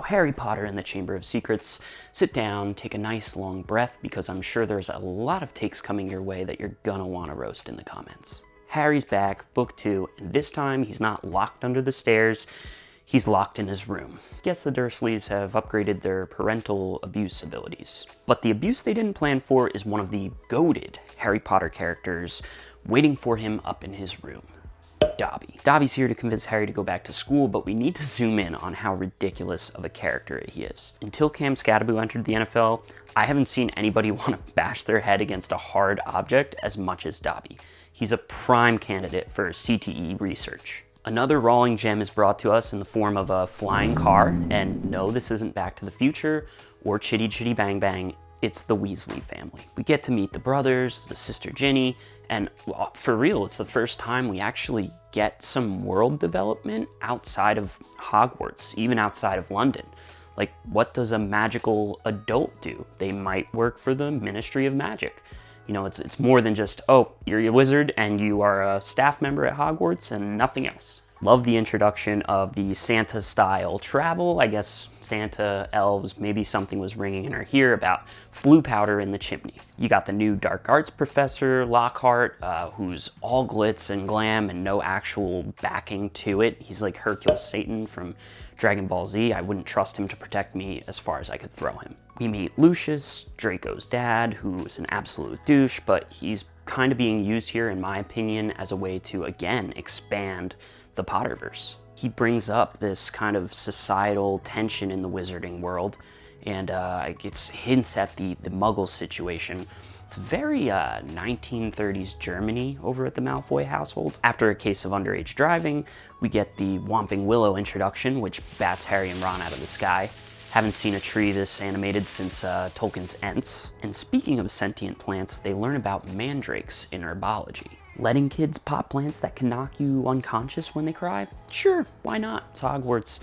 Harry Potter and the Chamber of Secrets. Sit down, take a nice long breath, because I'm sure there's a lot of takes coming your way that you're gonna want to roast in the comments. Harry's back, book 2, and this time he's not locked under the stairs, he's locked in his room. Guess the Dursleys have upgraded their parental abuse abilities. But the abuse they didn't plan for is one of the goated Harry Potter characters waiting for him up in his room. Dobby. Dobby's here to convince Harry to go back to school, but we need to zoom in on how ridiculous of a character he is. Until Cam Scatterbo entered the NFL, I haven't seen anybody want to bash their head against a hard object as much as Dobby. He's a prime candidate for CTE research. Another Rowling gem is brought to us in the form of a flying car, and no, this isn't Back to the Future or Chitty Chitty Bang Bang, it's the Weasley family. We get to meet the brothers, the sister Ginny, and for real, it's the first time we actually get some world development outside of Hogwarts, even outside of London. Like, what does a magical adult do? They might work for the Ministry of Magic. You know, it's more than just, oh, you're a wizard and you are a staff member at Hogwarts and nothing else. Love the introduction of the Santa-style travel. I guess Santa, elves, maybe something was ringing in her ear about flu powder in the chimney. You got the new dark arts professor, Lockhart, who's all glitz and glam and no actual backing to it. He's like Hercule Satan from Dragon Ball Z. I wouldn't trust him to protect me as far as I could throw him. We meet Lucius, Draco's dad, who's an absolute douche, but he's kind of being used here, in my opinion, as a way to, again, expand the Potterverse. He brings up this kind of societal tension in the wizarding world, and it hints at the Muggle situation. It's very 1930s Germany over at the Malfoy household. After a case of underage driving, we get the Whomping Willow introduction, which bats Harry and Ron out of the sky. Haven't seen a tree this animated since Tolkien's Ents. And speaking of sentient plants, they learn about mandrakes in herbology. Letting kids pop plants that can knock you unconscious when they cry? Sure, why not? It's Hogwarts.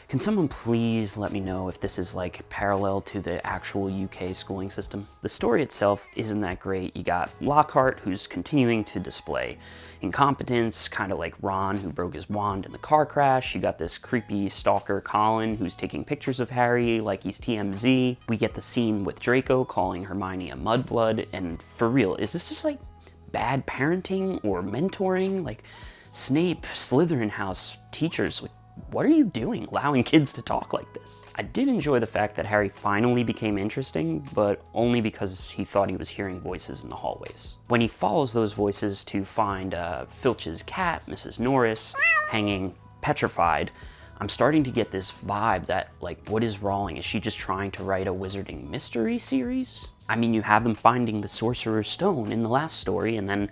Can someone please let me know if this is like parallel to the actual UK schooling system? The story itself isn't that great. You got Lockhart, who's continuing to display incompetence, kind of like Ron, who broke his wand in the car crash. You got this creepy stalker Colin, who's taking pictures of Harry like he's TMZ. We get the scene with Draco calling Hermione a mudblood, and for real, is this just like bad parenting or mentoring? Like, Snape, Slytherin house teachers, like, what are you doing allowing kids to talk like this? I did enjoy the fact that Harry finally became interesting, but only because he thought he was hearing voices in the hallways. When he follows those voices to find Filch's cat, Mrs. Norris, hanging petrified, I'm starting to get this vibe that, like, what is Rowling? Is she just trying to write a wizarding mystery series? I mean, you have them finding the Sorcerer's Stone in the last story, and then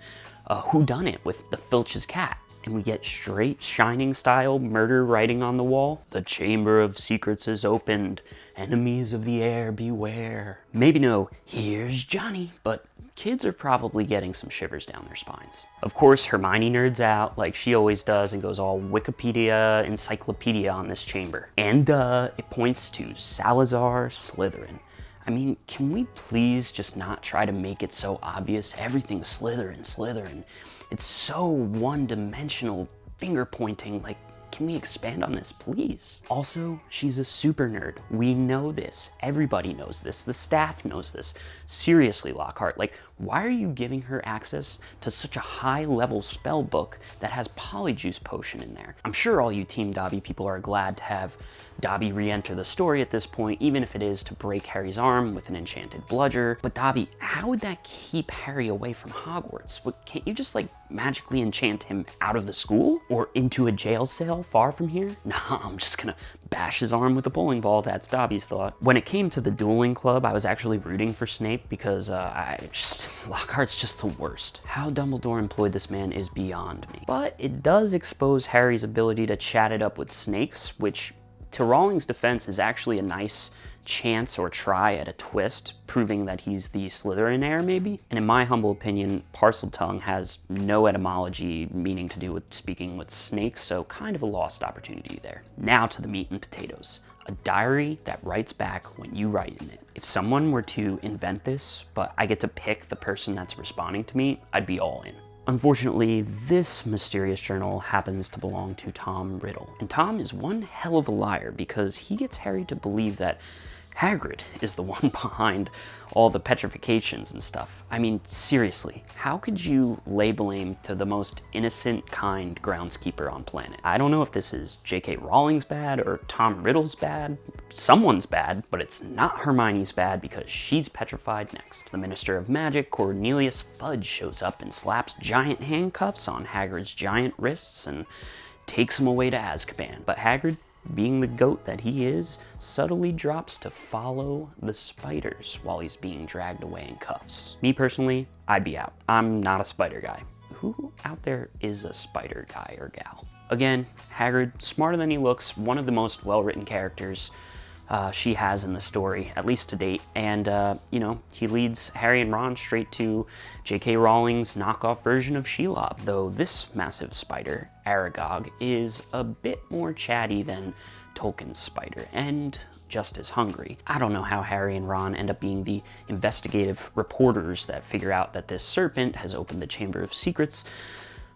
whodunit with the Filch's cat. And we get straight Shining style murder writing on the wall. The Chamber of Secrets is opened. Enemies of the air beware. Maybe no, here's Johnny, but kids are probably getting some shivers down their spines. Of course, Hermione nerds out like she always does and goes all Wikipedia encyclopedia on this chamber. And it points to Salazar Slytherin. I mean, can we please just not try to make it so obvious? Everything's Slytherin, Slytherin. It's so one-dimensional, finger-pointing. Like, can we expand on this, please? Also, she's a super nerd. We know this. Everybody knows this. The staff knows this. Seriously, Lockhart, like, why are you giving her access to such a high-level spell book that has Polyjuice Potion in there? I'm sure all you Team Dobby people are glad to have Dobby re-enter the story at this point, even if it is to break Harry's arm with an enchanted bludger. But Dobby, how would that keep Harry away from Hogwarts? Can't you just, like, magically enchant him out of the school? Or into a jail cell far from here? Nah, I'm just gonna bash his arm with a bowling ball. That's Dobby's thought. When it came to the dueling club, I was actually rooting for Snape because Lockhart's just the worst. How Dumbledore employed this man is beyond me. But it does expose Harry's ability to chat it up with snakes, which, to Rowling's defense, is actually a nice chance or try at a twist, proving that he's the Slytherin heir, maybe? And in my humble opinion, Parseltongue has no etymology meaning to do with speaking with snakes, so kind of a lost opportunity there. Now to the meat and potatoes. A diary that writes back when you write in it. If someone were to invent this, but I get to pick the person that's responding to me, I'd be all in. Unfortunately, this mysterious journal happens to belong to Tom Riddle. And Tom is one hell of a liar because he gets Harry to believe that Hagrid is the one behind all the petrifications and stuff. I mean, seriously, how could you lay blame to the most innocent, kind groundskeeper on planet? I don't know if this is J.K. Rowling's bad or Tom Riddle's bad. Someone's bad, but it's not Hermione's bad because she's petrified next. The Minister of Magic, Cornelius Fudge, shows up and slaps giant handcuffs on Hagrid's giant wrists and takes him away to Azkaban. But Hagrid, being the goat that he is, subtly drops to follow the spiders while he's being dragged away in cuffs. Me personally, I'd be out. I'm not a spider guy. Who out there is a spider guy or gal? Again, Hagrid, smarter than he looks, one of the most well-written characters she has in the story, at least to date, and you know, he leads Harry and Ron straight to J.K. Rowling's knockoff version of Shelob, though this massive spider, Aragog, is a bit more chatty than Tolkien's spider, and just as hungry. I don't know how Harry and Ron end up being the investigative reporters that figure out that this serpent has opened the Chamber of Secrets,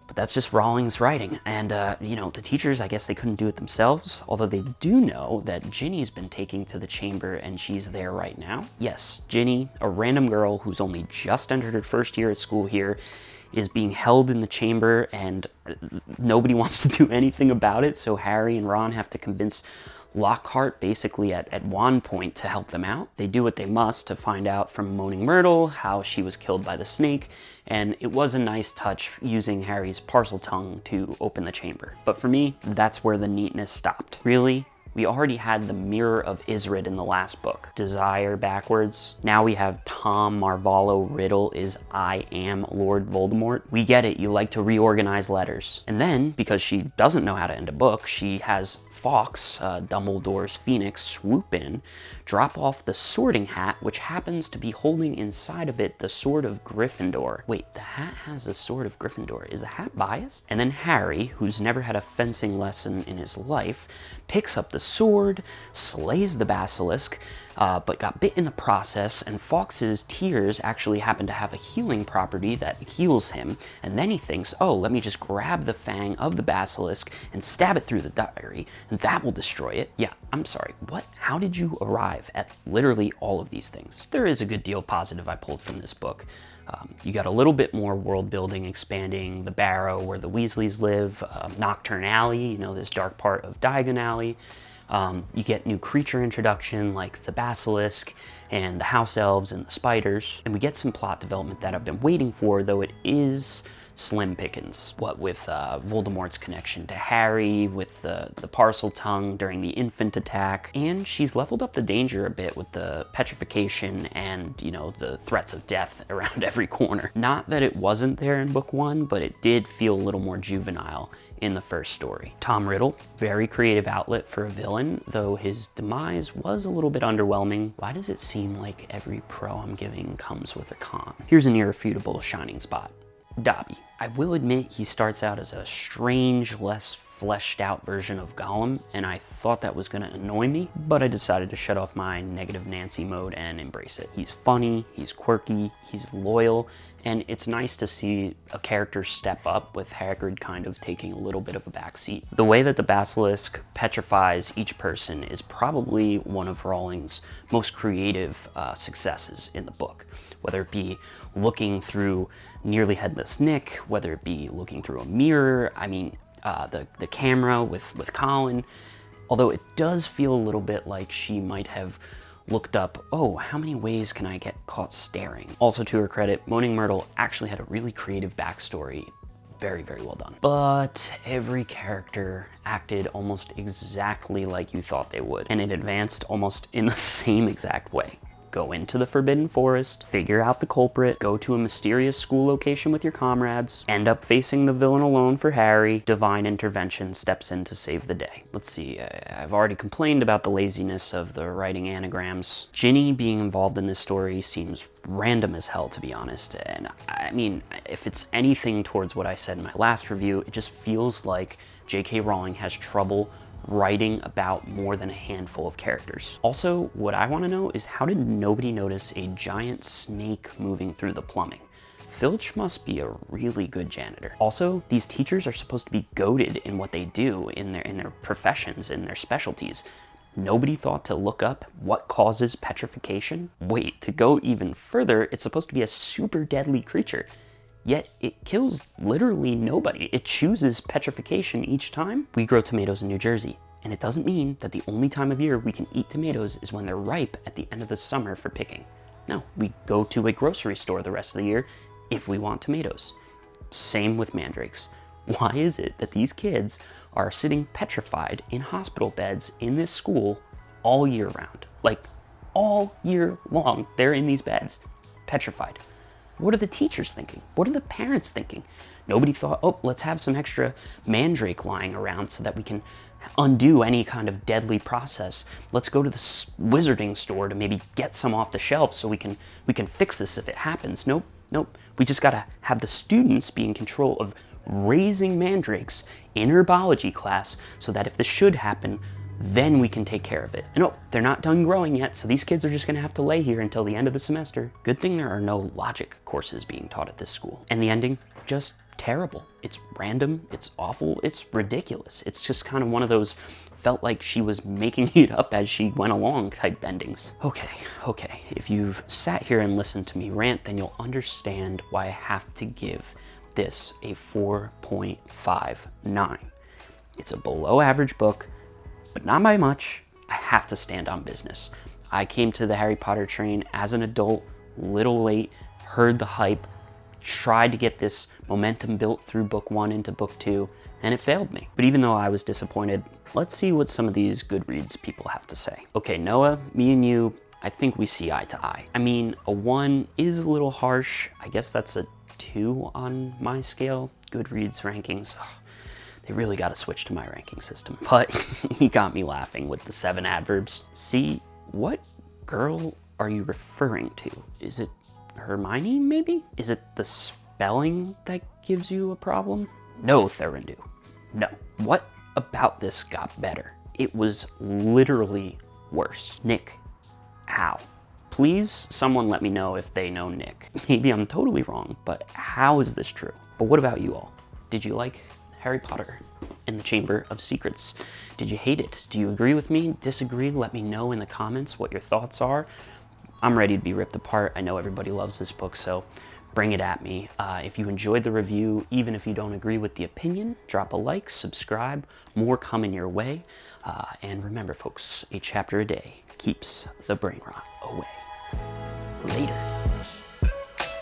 but that's just Rowling's writing. And, you know, the teachers, I guess they couldn't do it themselves, although they do know that Ginny's been taken to the chamber and she's there right now. Yes, Ginny, a random girl who's only just entered her first year at school here, is being held in the chamber and nobody wants to do anything about it, so Harry and Ron have to convince Lockhart basically at wand point to help them out. They do what they must to find out from Moaning Myrtle how she was killed by the snake, and it was a nice touch using Harry's parcel tongue to open the chamber. But for me, that's where the neatness stopped. Really? We already had the Mirror of Isrid in the last book. Desire backwards. Now we have Tom Marvolo Riddle is I am Lord Voldemort. We get it, you like to reorganize letters. And then, because she doesn't know how to end a book, she has Fawkes, Dumbledore's phoenix, swoop in, drop off the sorting hat, which happens to be holding inside of it the sword of Gryffindor. Wait, the hat has the sword of Gryffindor. Is the hat biased? And then Harry, who's never had a fencing lesson in his life, picks up the sword, slays the basilisk, but got bit in the process, and Fawkes's tears actually happen to have a healing property that heals him, and then he thinks, oh, let me just grab the fang of the basilisk and stab it through the diary, and that will destroy it. Yeah, I'm sorry, what? How did you arrive at literally all of these things? There is a good deal positive I pulled from this book. You got a little bit more world building, expanding the Barrow where the Weasleys live, Nocturne Alley, you know, this dark part of Diagon Alley. You get new creature introduction like the basilisk and the house elves and the spiders. And we get some plot development that I've been waiting for, though it is slim pickings. What with Voldemort's connection to Harry, with the parcel tongue during the infant attack, and she's leveled up the danger a bit with the petrification and, you know, the threats of death around every corner. Not that it wasn't there in book one, but it did feel a little more juvenile in the first story. Tom Riddle, very creative outlet for a villain, though his demise was a little bit underwhelming. Why does it seem like every pro I'm giving comes with a con? Here's an irrefutable shining spot. Dobby. I will admit he starts out as a strange, less fleshed out version of Gollum, and I thought that was gonna annoy me, but I decided to shut off my negative Nancy mode and embrace it. He's funny, he's quirky, he's loyal, and it's nice to see a character step up with Hagrid kind of taking a little bit of a backseat. The way that the basilisk petrifies each person is probably one of Rowling's most creative successes in the book. Whether it be looking through Nearly Headless Nick, whether it be looking through a mirror, I mean, the camera with Colin, although it does feel a little bit like she might have looked up, oh, how many ways can I get caught staring? Also, to her credit, Moaning Myrtle actually had a really creative backstory. Very, very well done. But every character acted almost exactly like you thought they would, and it advanced almost in the same exact way. Go into the Forbidden Forest, figure out the culprit, go to a mysterious school location with your comrades, end up facing the villain alone for Harry, divine intervention steps in to save the day. Let's see, I've already complained about the laziness of the writing anagrams. Ginny being involved in this story seems random as hell, to be honest, and I mean, if it's anything towards what I said in my last review, it just feels like J.K. Rowling has trouble writing about more than a handful of characters. Also, what I want to know is how did nobody notice a giant snake moving through the plumbing? Filch must be a really good janitor. Also, these teachers are supposed to be goated in what they do in their professions, in their specialties. Nobody thought to look up what causes petrification? Wait, to go even further, it's supposed to be a super deadly creature. Yet it kills literally nobody. It chooses petrification each time. We grow tomatoes in New Jersey, and it doesn't mean that the only time of year we can eat tomatoes is when they're ripe at the end of the summer for picking. No, we go to a grocery store the rest of the year if we want tomatoes. Same with mandrakes. Why is it that these kids are sitting petrified in hospital beds in this school all year round? Like, all year long, they're in these beds, petrified. What are the teachers thinking? What are the parents thinking? Nobody thought, oh, let's have some extra mandrake lying around so that we can undo any kind of deadly process. Let's go to the wizarding store to maybe get some off the shelf so we can fix this if it happens. Nope. We just gotta have the students be in control of raising mandrakes in herbology class so that if this should happen, then we can take care of it. And oh, they're not done growing yet, so these kids are just gonna have to lay here until the end of the semester. Good thing there are no logic courses being taught at this school. And the ending, just terrible. It's random, it's awful, it's ridiculous. It's just kind of one of those felt like she was making it up as she went along type endings. Okay. If you've sat here and listened to me rant, then you'll understand why I have to give this a 4.59. It's a below average book, but not by much. I have to stand on business. I came to the Harry Potter train as an adult, little late, heard the hype, tried to get this momentum built through book 1 into book 2, and it failed me. But even though I was disappointed, let's see what some of these Goodreads people have to say. Okay, Noah, me and you, I think we see eye to eye. I mean, a 1 is a little harsh. I guess that's a 2 on my scale. Goodreads rankings, they really got to switch to my ranking system. But he got me laughing with the 7 adverbs. See, what girl are you referring to? Is it Hermione, maybe? Is it the spelling that gives you a problem? No, Thurindu. No. What about this got better? It was literally worse. Nick, how? Please, someone let me know if they know Nick. Maybe I'm totally wrong, but how is this true? But what about you all? Did you like Harry Potter and the Chamber of Secrets? Did you hate it? Do you agree with me? Disagree? Let me know in the comments what your thoughts are. I'm ready to be ripped apart. I know everybody loves this book, so bring it at me. If you enjoyed the review, even if you don't agree with the opinion, drop a like, subscribe, more coming your way. And remember, folks, a chapter a day keeps the brain rot away. Later.